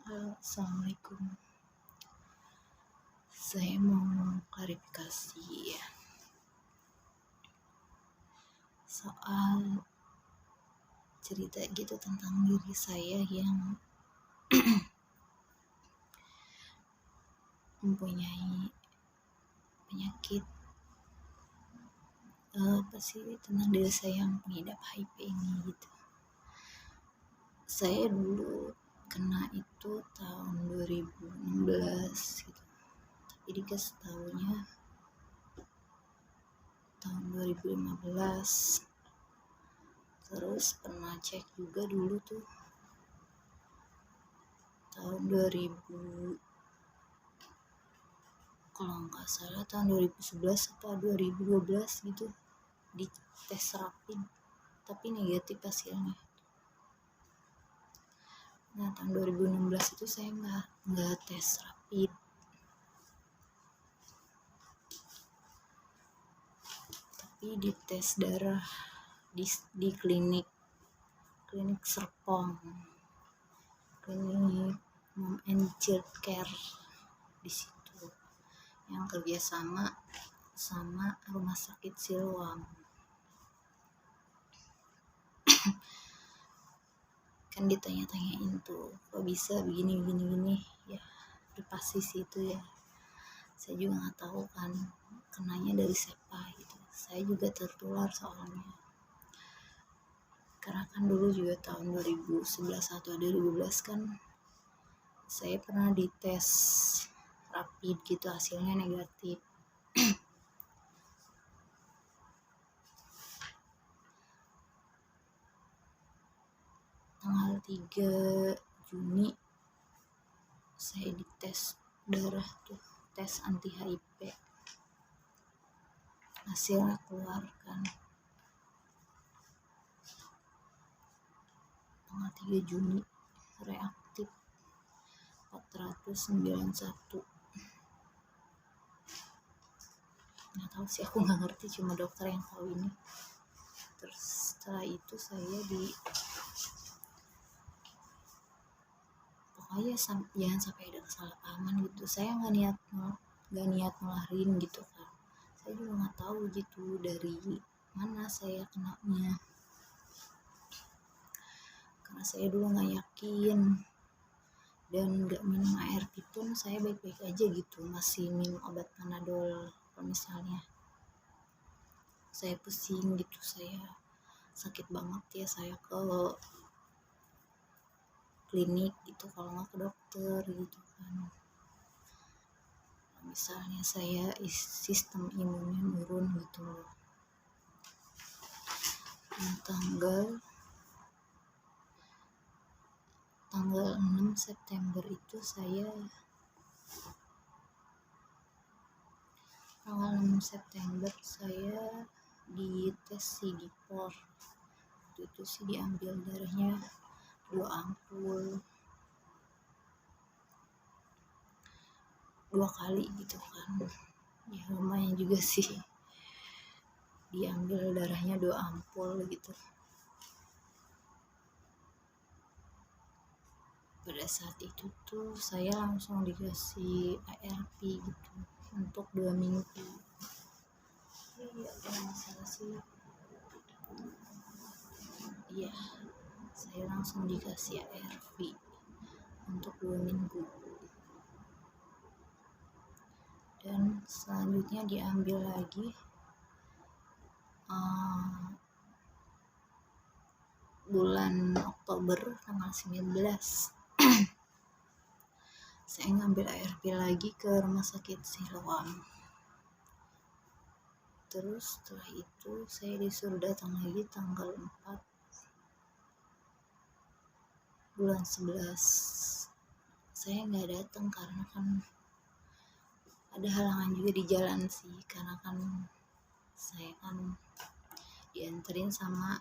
Halo, Assalamualaikum. Saya mau klarifikasi ya soal cerita gitu tentang diri saya yang mempunyai penyakit tentang diri saya yang pengidap HIV ini gitu. Saya dulu kena itu tahun 2016 gitu. Tapi dikasih tahunya tahun 2015. Terus pernah cek juga dulu tuh tahun 2000, kalau nggak salah tahun 2011 atau 2012 gitu, di tes rapid tapi negatif hasilnya. Nah tahun 2016 itu saya nggak tes rapid, tapi di tes darah di klinik Serpong, klinik Mom and Child Care di situ yang kerjasama sama rumah sakit Siloam. Kan ditanya-tanyain tuh, kok bisa begini ya, udah pasti sih itu ya. Saya juga nggak tahu kan kenanya dari siapa gitu. Saya juga tertular soalnya, karena kan dulu juga tahun 2011 atau 2012 kan saya pernah dites rapid gitu, hasilnya negatif. Tanggal 3 Juni saya dites darah tuh, tes anti HIV, hasilnya keluar kan tanggal 3 Juni, reaktif 491. Nggak tahu sih, aku nggak ngerti, cuma dokter yang tahu ini. Terus setelah itu saya pokoknya jangan sampai ada kesalahpahaman gitu. Saya nggak niat ngelarin gitu kan. Saya juga nggak tahu gitu dari mana saya kenanya, karena saya dulu nggak yakin dan nggak minum ARV pun saya baik-baik aja gitu, masih minum obat Panadol. Kalau misalnya saya pusing gitu, saya sakit banget ya, saya ke klinik gitu, kalau nggak ke dokter gitu kan. Misalnya saya sistem imunnya menurun gitu loh. Nah, tanggal 6 September itu saya di tes CD4. Itu sih diambil darahnya 2 ampul 2 kali gitu kan. Ya lumayan juga sih, diambil darahnya 2 ampul gitu. Pada saat itu tuh saya langsung dikasih ARV gitu untuk 2 minggu. Iya, ada masalah sih. Iya, saya langsung dikasih ARV untuk 2 minggu. Dan selanjutnya diambil lagi bulan Oktober tanggal 19. Saya ngambil ARV lagi ke rumah sakit Siloam. Terus setelah itu saya disuruh datang lagi tanggal 4 bulan 11. Saya nggak datang karena kan ada halangan juga di jalan sih, karena kan saya kan dianterin sama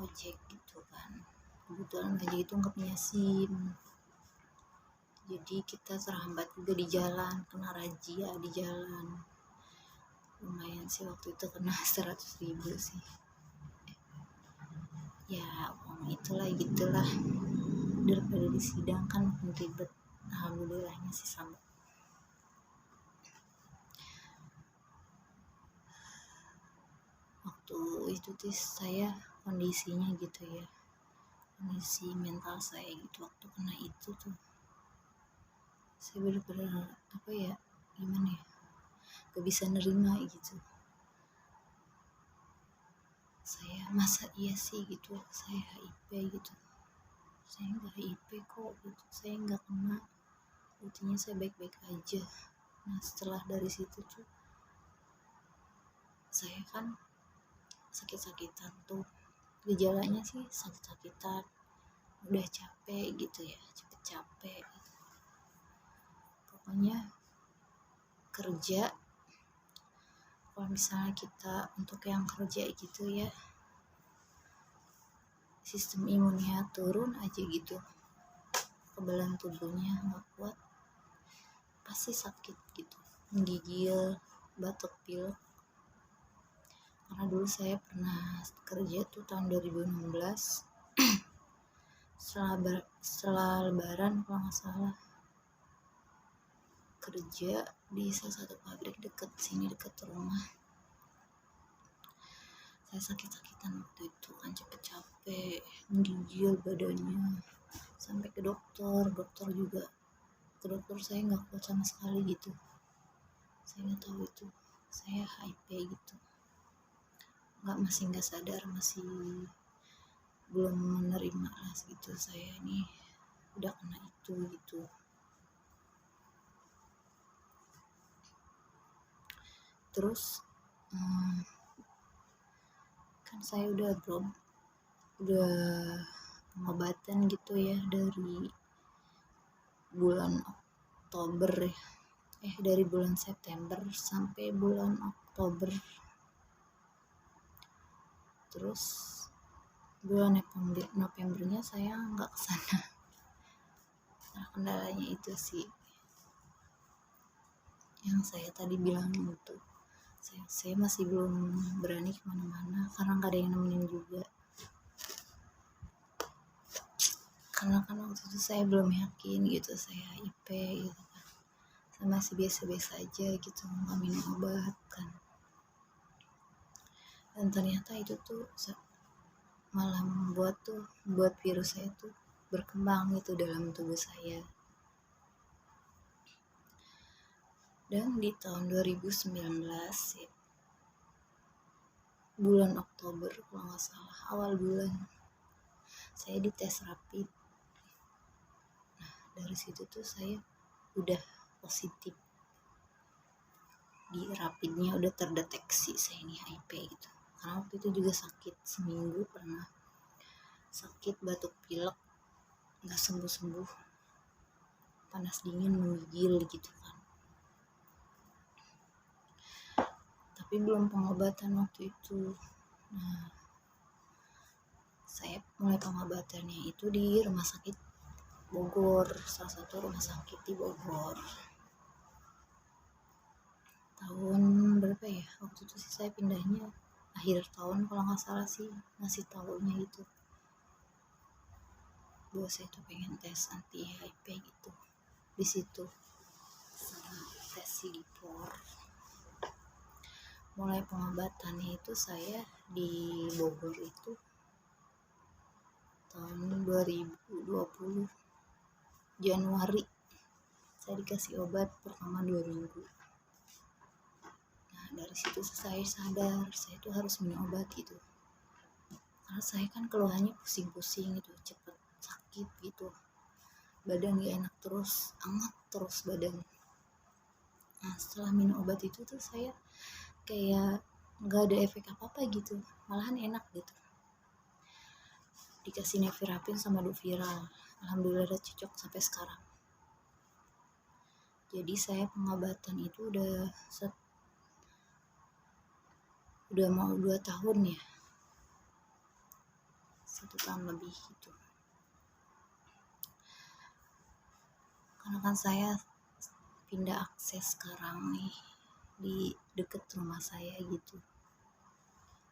ojek gitu kan. Kebetulan aja itu nggak punya SIM, jadi kita terhambat juga di jalan, kena razia di jalan. Lumayan sih waktu itu, kena 100.000 sih. Ya uang itulah gitulah. daripada di sidang kan makin ribet. Alhamdulillahnya sih sama. Waktu itu tuh saya kondisinya gitu ya, kondisi mental saya gitu waktu kena itu tuh saya bener-bener apa ya, gimana ya, gak bisa nerima gitu. Saya masa iya sih gitu, saya HIV gitu, saya nggak HIV kok gitu, saya nggak kena, buktinya saya baik-baik aja. Nah setelah dari situ tuh saya kan sakit-sakitan tuh, gejalanya sih sakit-sakitan, udah capek gitu ya, cepet capek gitu. Pokoknya kerja, kalau misalnya kita untuk yang kerja gitu ya, sistem imunnya turun aja gitu, kekebalan tubuhnya nggak kuat, pasti sakit gitu, menggigil, batuk pilek. Karena dulu saya pernah kerja tuh tahun 2016 setelah lebaran kalau nggak salah, kerja di salah satu pabrik deket sini, deket rumah. Saya sakit-sakitan waktu itu kan, capek-capek, menggigil badannya, sampai ke dokter juga, ke dokter saya nggak kuat sama sekali gitu, saya nggak tahu itu saya HIV gitu, masih nggak sadar, masih belum menerima lah gitu, saya ini udah kena itu gitu. Terus kan saya udah pengobatan gitu ya dari bulan Oktober ya, dari bulan September sampai bulan Oktober. Terus bulan Novembernya saya nggak kesana. Nah kendalanya itu sih yang saya tadi bilang itu, saya masih belum berani kemana-mana karena nggak ada yang nemenin juga. Karena kan waktu itu saya belum yakin gitu saya HIV gitu kan, saya masih biasa-biasa aja gitu, nggak minum obat kan. Dan ternyata itu tuh malah membuat virus saya tuh berkembang gitu dalam tubuh saya. Dan di tahun 2019 ya, bulan Oktober kalau nggak salah, awal bulan, saya dites rapid. Nah dari situ tuh saya udah positif, di rapidnya udah terdeteksi saya ini HIV gitu. Karena waktu itu juga sakit seminggu, pernah sakit batuk pilek nggak sembuh-sembuh, panas dingin menggigil gitu kan. Tapi belum pengobatan waktu itu. Nah saya mulai pengobatannya itu di rumah sakit Bogor, salah satu rumah sakit di Bogor. Tahun berapa ya waktu itu sih, saya pindahnya akhir tahun kalau nggak salah sih, ngasih tahunya gitu bahwa saya tuh pengen tes anti HIV gitu di situ, sama tes CD4. Mulai pengobatannya itu saya di Bogor itu tahun 2020 Januari, saya dikasih obat pertama 2 minggu. Nah dari situ saya sadar saya tuh harus minum obat gitu, karena saya kan keluhannya pusing-pusing gitu, cepet sakit gitu, badan gak enak terus, anget terus badan. Nah setelah minum obat itu tuh saya kayak gak ada efek apa-apa gitu, malahan enak gitu. Dikasih nevirapin sama Duviral, alhamdulillah udah cocok sampai sekarang. Jadi saya pengobatan itu udah mau 2 tahun ya, 1 tahun lebih gitu. Karena kan saya pindah akses sekarang nih di deket rumah saya gitu,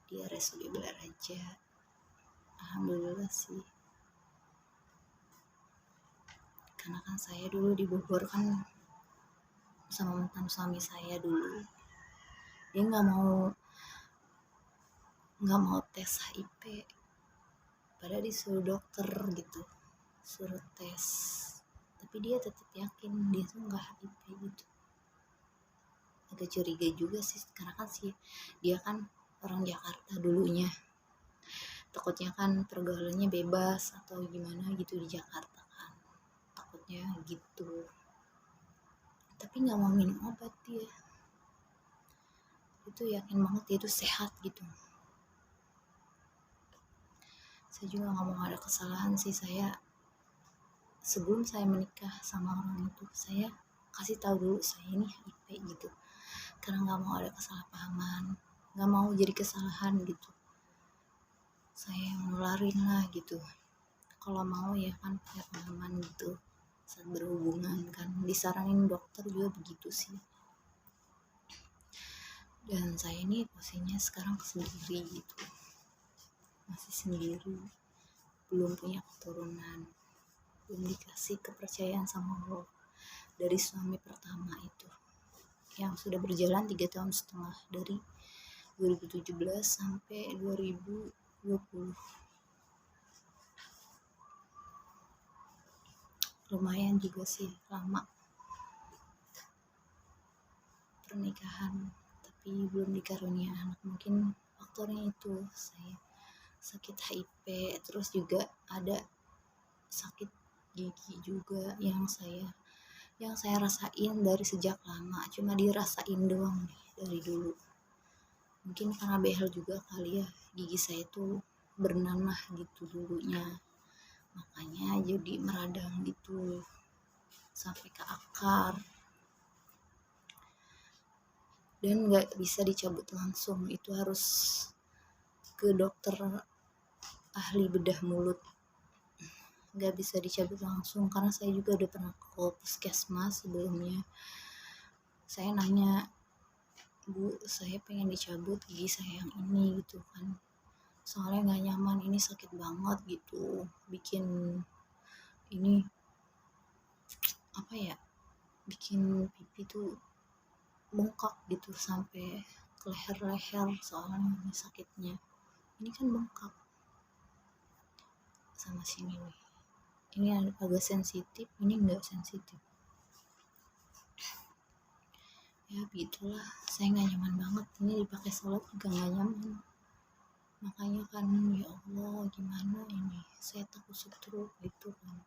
di RSUD Belaraja. Alhamdulillah sih karena kan saya dulu di Bogor kan sama mantan suami saya dulu, dia nggak mau tes HIV, padahal disuruh dokter gitu, suruh tes, tapi dia tetap yakin dia tuh nggak HIV gitu. Agak curiga juga sih, karena kan sih dia kan orang Jakarta dulunya, takutnya kan pergaulannya bebas atau gimana gitu di Jakarta kan, takutnya gitu. Tapi nggak mau minum obat dia, itu yakin banget dia itu sehat gitu. Saya juga nggak mau ada kesalahan sih, saya sebelum saya menikah sama orang itu saya kasih tahu dulu saya ini HIV gitu, karena nggak mau ada kesalahpahaman, nggak mau jadi kesalahan gitu, saya yang nularin lah gitu. Kalau mau ya kan biar aman gitu saat berhubungan kan, disaranin dokter juga begitu sih. Dan saya ini posisinya sekarang sendiri gitu, masih sendiri, belum punya keturunan, belum dikasih kepercayaan sama Allah dari suami pertama itu yang sudah berjalan 3,5 tahun dari 2017 sampai 2020. Lumayan juga sih lama pernikahan, tapi belum dikarunia anak. Mungkin faktornya itu, saya sakit HIV, terus juga ada sakit gigi juga yang saya rasain dari sejak lama, cuma dirasain doang nih dari dulu. Mungkin karena behel juga kali ya, gigi saya tuh bernanah gitu dulunya, makanya jadi meradang gitu sampai ke akar, dan nggak bisa dicabut langsung, itu harus ke dokter ahli bedah mulut, nggak bisa dicabut langsung. Karena saya juga udah pernah ke puskesmas sebelumnya, saya nanya, Bu, saya pengen dicabut gigi saya yang ini gitu kan, soalnya nggak nyaman, ini sakit banget gitu, bikin ini apa ya, bikin pipi tuh bengkak gitu sampai ke leher-leher, soalnya ini sakitnya, ini kan bengkak sama sini nih, ini agak sensitif, ini nggak sensitif. Ya begitulah, saya nggak nyaman banget, ini dipakai sholat juga nggak nyaman, makanya kan ya Allah gimana ini, saya takut stroke gitu kan,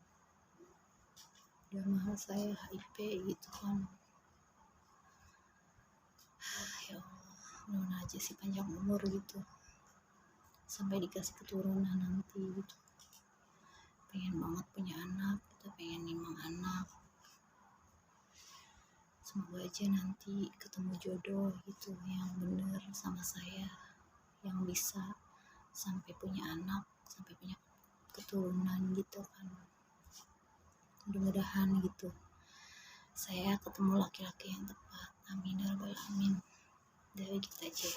udah mahal saya HIV gitu kan. Ya Allah, mudah aja sih panjang umur gitu sampai dikasih keturunan nanti gitu, pengen banget punya anak, kita pengen 5 anak, semoga aja nanti ketemu jodoh gitu yang bener sama saya, yang bisa sampai punya anak, sampai punya keturunan gitu kan, mudah-mudahan gitu saya ketemu laki-laki yang tepat, amin ya rabbal alamin. Dari kita aja.